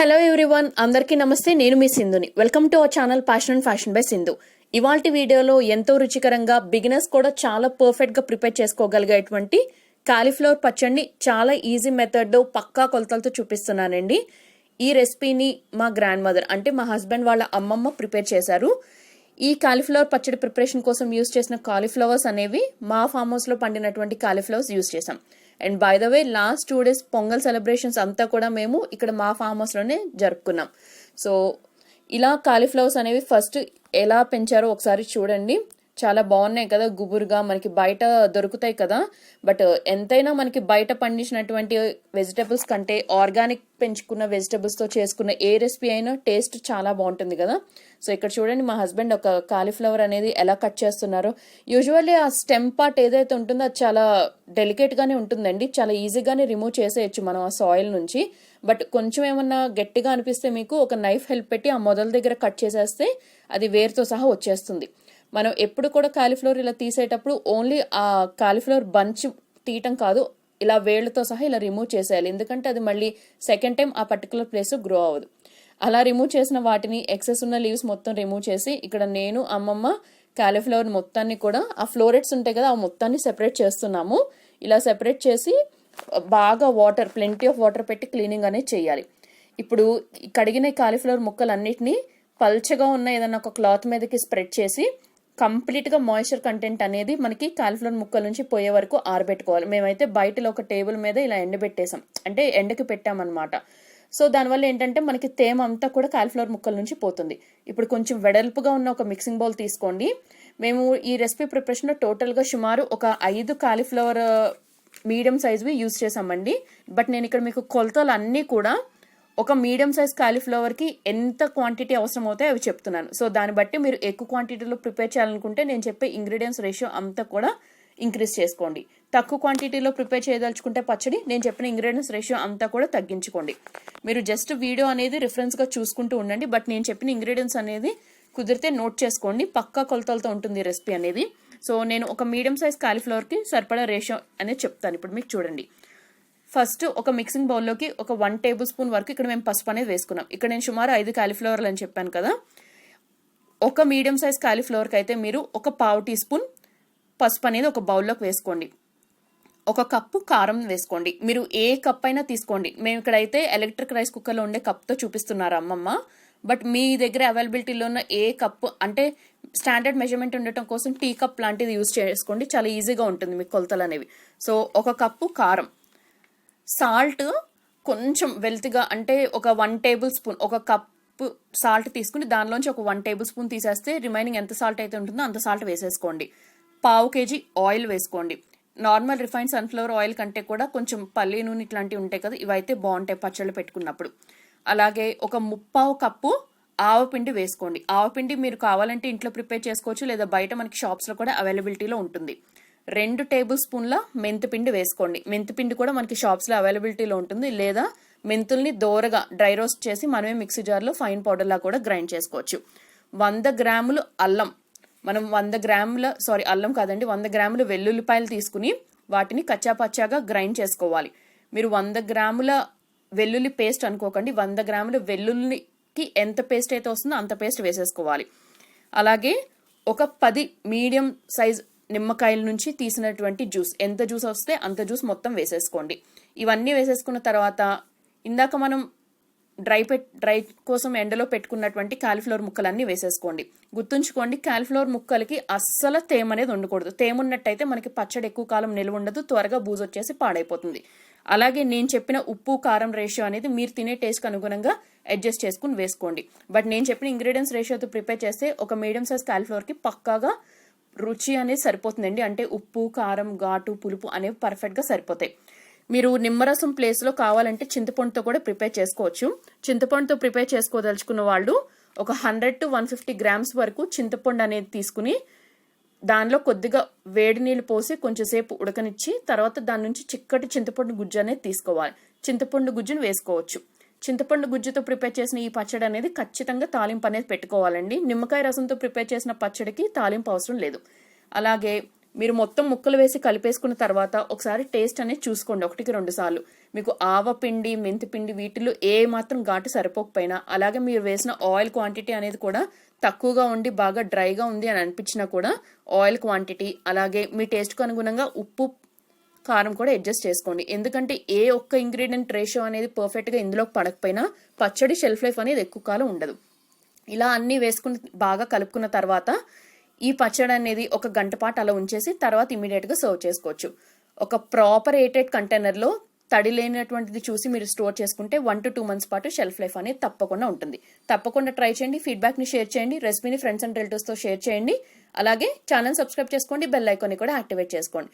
Hello everyone, అందరికీ నమస్తే. నేను మీ సింధుని. Welcome to our channel passion and fashion by Sindhu. ఇవాల్టి వీడియోలో ఎంతో రుచికరంగా బిగినర్స్ కూడా చాలా పర్ఫెక్ట్ గా ప్రిపేర్ చేసుకోగలిగేటువంటి కాలీఫ్లవర్ పచ్చడిని చాలా ఈజీ మెథడ్ పక్కా కొలతలతో చూపిస్తున్నానండి. ఈ రెసిపీని మా గ్రాండ్ మదర్ అంటే మా హస్బెండ్ వాళ్ళ అమ్మమ్మ ప్రిపేర్ చేశారు. ఈ కాలీఫ్లవర్ పచ్చడి ప్రిపరేషన్ కోసం యూజ్ చేసిన కాలీఫ్లవర్స్ అనేవి మా ఫామ్ హౌస్ లో పండినటువంటి కాలీఫ్లవర్స్ యూజ్ చేసాం. And by the way last 2 days pongal celebrations అంతా కూడా మేము ఇక్కడ మా ఫామ్ హౌస్ లోనే జరుపుకున్నాం. సో ఇలా కాలీఫ్లవర్స్ అనేవి ఫస్ట్ ఎలా పెంచారో ఒకసారి చూడండి. చాలా బాగున్నాయి కదా, గుబురుగా మనకి బయట దొరుకుతాయి కదా. బట్ ఎంతైనా మనకి బయట పండించినటువంటి వెజిటబుల్స్ కంటే ఆర్గానిక్ పెంచుకున్న వెజిటబుల్స్ తో చేసుకున్న ఏ రెసిపీ అయినా టేస్ట్ చాలా బాగుంటుంది కదా. సో ఇక్కడ చూడండి, మా హస్బెండ్ ఒక కాలీఫ్లవర్ అనేది ఎలా కట్ చేస్తున్నారో. యూజువల్లీ ఆ స్టెమ్ పార్ట్ ఏదైతే ఉంటుందో అది చాలా డెలికేట్ గానే ఉంటుందండి, చాలా ఈజీగానే రిమూవ్ చేసేయచ్చు మనం ఆ సాయిల్ నుంచి. బట్ కొంచెం ఏమన్నా గట్టిగా అనిపిస్తే మీకు ఒక నైఫ్ హెల్ప్ పెట్టి ఆ మొదల దగ్గర కట్ చేసేస్తే అది వేరుతో సహా వచ్చేస్తుంది. మనం ఎప్పుడు కూడా కాలీఫ్లవర్ ఇలా తీసేటప్పుడు ఓన్లీ ఆ కాలీఫ్లవర్ బంచ్ తీయటం కాదు, ఇలా వేళ్లతో సహా ఇలా రిమూవ్ చేసేయాలి. ఎందుకంటే అది మళ్ళీ సెకండ్ టైం ఆ పర్టికులర్ ప్లేస్ గ్రో అవ్వదు. అలా రిమూవ్ చేసిన వాటిని ఎక్సెస్ ఉన్న లీవ్స్ మొత్తం రిమూవ్ చేసి ఇక్కడ నేను అమ్మమ్మ కాలీఫ్లవర్ మొత్తాన్ని కూడా ఆ ఫ్లోరెట్స్ ఉంటాయి కదా, ఆ మొత్తాన్ని సెపరేట్ చేస్తున్నాము. ఇలా సెపరేట్ చేసి బాగా వాటర్, ప్లెంటీ ఆఫ్ వాటర్ పెట్టి క్లీనింగ్ అనేది చేయాలి. ఇప్పుడు కడిగిన కాలీఫ్లవర్ ముక్కలన్నిటినీ పల్చగా ఉన్న ఏదైనా ఒక క్లాత్ మీదకి స్ప్రెడ్ చేసి కంప్లీట్ గా మాయిశ్చర్ కంటెంట్ అనేది మనకి కాలీఫ్లవర్ ముక్కల నుంచి పోయే వరకు ఆరబెట్టుకోవాలి. మేమైతే బయటలో ఒక టేబుల్ మీద ఇలా ఎండబెట్టేసాం, అంటే ఎండకి పెట్టామన్నమాట. సో దానివల్ల ఏంటంటే మనకి తేమ అంతా కూడా కాలీఫ్లవర్ ముక్కల నుంచి పోతుంది. ఇప్పుడు కొంచెం వెడల్పుగా ఉన్న ఒక మిక్సింగ్ బౌల్ తీసుకోండి. మేము ఈ రెసిపీ ప్రిపరేషన్ లో టోటల్ గా సుమారు ఒక 5 కాలీఫ్లవర్ మీడియం సైజ్వి యూజ్ చేసామండి. బట్ నేను ఇక్కడ మీకు కొలతలు అన్నీ కూడా ఒక మీడియం సైజ్ కాలీఫ్లవర్ కి ఎంత క్వాంటిటీ అవసరం అవుతాయో అవి చెప్తున్నాను. సో దాన్ని బట్టి మీరు ఎక్కువ క్వాంటిటీలో ప్రిపేర్ చేయాలనుకుంటే నేను చెప్పే ఇంగ్రీడియంట్స్ రేషియో అంతా కూడా ఇంక్రీజ్ చేసుకోండి. తక్కువ క్వాంటిటీలో ప్రిపేర్ చేయదలుచుకుంటే పచ్చడి నేను చెప్పిన ఇంగ్రీడియంట్స్ రేషియో అంతా కూడా తగ్గించుకోండి. మీరు జస్ట్ వీడియో అనేది రిఫరెన్స్ గా చూసుకుంటూ ఉండండి. బట్ నేను చెప్పిన ఇంగ్రీడియంట్స్ అనేది కుదిరితే నోట్ చేసుకోండి, పక్కా కొలతలతో ఉంటుంది రెసిపీ అనేది. సో నేను ఒక మీడియం సైజ్ కాలీఫ్లవర్ కి సరిపడా రేషియో అనేది చెప్తాను. ఇప్పుడు మీకు చూడండి, ఫస్ట్ ఒక మిక్సింగ్ బౌల్లోకి ఒక 1 tablespoon వరకు ఇక్కడ మేము పసుపు అనేది వేసుకున్నాం. ఇక్కడ నేను సుమారు 5 కాలీఫ్లవర్లు అని చెప్పాను కదా. ఒక మీడియం సైజ్ కాలీఫ్లవర్కి అయితే మీరు ఒక 1/2 teaspoon పసుపు అనేది ఒక బౌల్లోకి వేసుకోండి. 1 కప్పు కారం వేసుకోండి. మీరు ఏ కప్ అయినా తీసుకోండి. మేము ఇక్కడైతే ఎలక్ట్రిక్ రైస్ కుక్కర్లో ఉండే కప్తో చూపిస్తున్నారు అమ్మమ్మ. బట్ మీ దగ్గర అవైలబిలిటీలో ఉన్న ఏ కప్పు, అంటే స్టాండర్డ్ మెజర్మెంట్ ఉండటం కోసం టీ కప్ లాంటిది యూజ్ చేసుకోండి, చాలా ఈజీగా ఉంటుంది మీకు కొలతలు అనేవి. సో 1 కప్పు కారం, సాల్ట్ కొంచెం వెల్త్గా, అంటే ఒక 1 tablespoon, 1 కప్పు సాల్ట్ తీసుకుని దానిలోంచి ఒక 1 tablespoon తీసేస్తే రిమైనింగ్ ఎంత సాల్ట్ అయితే ఉంటుందో అంత సాల్ట్ వేసేసుకోండి. 1/2 kg ఆయిల్ వేసుకోండి. నార్మల్ రిఫైన్డ్ సన్ఫ్లవర్ ఆయిల్ కంటే కూడా కొంచెం పల్లి నూనె ఇట్లాంటివి ఉంటాయి కదా, ఇవైతే బాగుంటాయి పచ్చళ్ళు పెట్టుకున్నప్పుడు. అలాగే ఒక 3/4 కప్పు ఆవపిండి వేసుకోండి. ఆవపిండి మీరు కావాలంటే ఇంట్లో ప్రిపేర్ చేసుకోవచ్చు, లేదా బయట మనకి షాప్స్లో కూడా అవైలబిలిటీలో ఉంటుంది. 2 tablespoonల మెంతిపిండి వేసుకోండి. మెంతిపిండి కూడా మనకి షాప్స్లో అవైలబిలిటీలో ఉంటుంది, లేదా మెంతుల్ని దోరగా డ్రై రోస్ట్ చేసి మనమే మిక్సీ జార్లో ఫైన్ పౌడర్లా కూడా గ్రైండ్ చేసుకోవచ్చు. 100 గ్రాములు అల్లం, మనం 100 గ్రాముల అల్లం కాదండి, 100 గ్రాముల వెల్లుల్లిపాయలు తీసుకుని వాటిని కచ్చాపచ్చాగా గ్రైండ్ చేసుకోవాలి. మీరు 100 గ్రాముల వెల్లుల్లి పేస్ట్ అనుకోకండి, 100 గ్రాముల వెల్లుల్లికి ఎంత పేస్ట్ అయితే వస్తుందో అంత పేస్ట్ వేసేసుకోవాలి. అలాగే ఒక 10 మీడియం సైజ్ నిమ్మకాయల నుంచి తీసినటువంటి జ్యూస్, ఎంత జ్యూస్ వస్తే అంత జ్యూస్ మొత్తం వేసేసుకోండి. ఇవన్నీ వేసేసుకున్న తర్వాత ఇందాక మనం డ్రై కోసం ఎండలో పెట్టుకున్నటువంటి కాలీఫ్లవర్ ముక్కలన్నీ వేసేసుకోండి. గుర్తుంచుకోండి, కాలీఫ్లవర్ ముక్కలకి అస్సలు తేమ అనేది ఉండకూడదు. తేమ ఉన్నట్టయితే మనకి పచ్చడి ఎక్కువ కాలం నిల్వ ఉండదు, త్వరగా బూజు వచ్చేసి పాడైపోతుంది. అలాగే నేను చెప్పిన ఉప్పు కారం రేషియో అనేది మీరు తినే టేస్ట్కి అనుగుణంగా అడ్జస్ట్ చేసుకుని వేసుకోండి. బట్ నేను చెప్పిన ఇంగ్రీడియంట్స్ రేషియోతో ప్రిపేర్ చేస్తే ఒక మీడియం సైజ్ కాలీఫ్లవర్కి పక్కాగా రుచి అనేది సరిపోతుందండి. అంటే ఉప్పు, కారం, ఘాటు, పులుపు అనేవి పర్ఫెక్ట్ గా సరిపోతాయి. మీరు నిమ్మరసం ప్లేస్ లో కావాలంటే చింతపండుతో కూడా ప్రిపేర్ చేసుకోవచ్చు. చింతపండుతో ప్రిపేర్ చేసుకోదలుచుకున్న వాళ్ళు ఒక 100 to 150 grams వరకు చింతపండు అనేది తీసుకుని దానిలో కొద్దిగా వేడి నీళ్లు పోసి కొంచెంసేపు ఉడకనిచ్చి తర్వాత దాని నుంచి చిక్కటి చింతపండు గుజ్జు అనేది తీసుకోవాలి. చింతపండు గుజ్జును వేసుకోవచ్చు. చింతపండు గుజ్జుతో ప్రిపేర్ చేసిన ఈ పచ్చడి అనేది ఖచ్చితంగా తాలింపు అనేది పెట్టుకోవాలండి. నిమ్మకాయ రసంతో ప్రిపేర్ చేసిన పచ్చడికి తాలింపు అవసరం లేదు. అలాగే మీరు మొత్తం ముక్కలు వేసి కలిపేసుకున్న తర్వాత ఒకసారి టేస్ట్ అనేది చూసుకోండి, 1-2 సార్లు. మీకు ఆవపిండి, మెంతిపిండి వీటిలో ఏ మాత్రం ఘాటు సరిపోకపోయినా, అలాగే మీరు వేసిన ఆయిల్ క్వాంటిటీ అనేది కూడా తక్కువగా ఉండి బాగా డ్రైగా ఉంది అని అనిపించినా కూడా ఆయిల్ క్వాంటిటీ, అలాగే మీ టేస్ట్కు అనుగుణంగా ఉప్పు కారం కూడా అడ్జస్ట్ చేసుకోండి. ఎందుకంటే ఏ ఒక్క ఇంగ్రీడియంట్ రేషియో అనేది పర్ఫెక్ట్గా ఇందులోకి పడకపోయినా పచ్చడి షెల్ఫ్ లైఫ్ అనేది ఎక్కువ కాలం ఉండదు. ఇలా అన్నీ వేసుకుని బాగా కలుపుకున్న తర్వాత ఈ పచ్చడి అనేది ఒక గంట పాటు అలా ఉంచేసి తర్వాత ఇమీడియట్గా సర్వ్ చేసుకోవచ్చు. ఒక ప్రాపర్ ఎయిటెడ్ కంటైనర్లో తడి లేనటువంటిది చూసి మీరు స్టోర్ చేసుకుంటే 1 to 2 months పాటు షెల్ఫ్ లైఫ్ అనేది తప్పకుండా ఉంటుంది. తప్పకుండా ట్రై చేయండి, ఫీడ్బ్యాక్ని షేర్ చేయండి, రెసిపీని ఫ్రెండ్స్ అండ్ రిలేటివ్స్తో షేర్ చేయండి. అలాగే ఛానల్ సబ్స్క్రైబ్ చేసుకోండి, బెల్ ఐకాన్ని కూడా యాక్టివేట్ చేసుకోండి.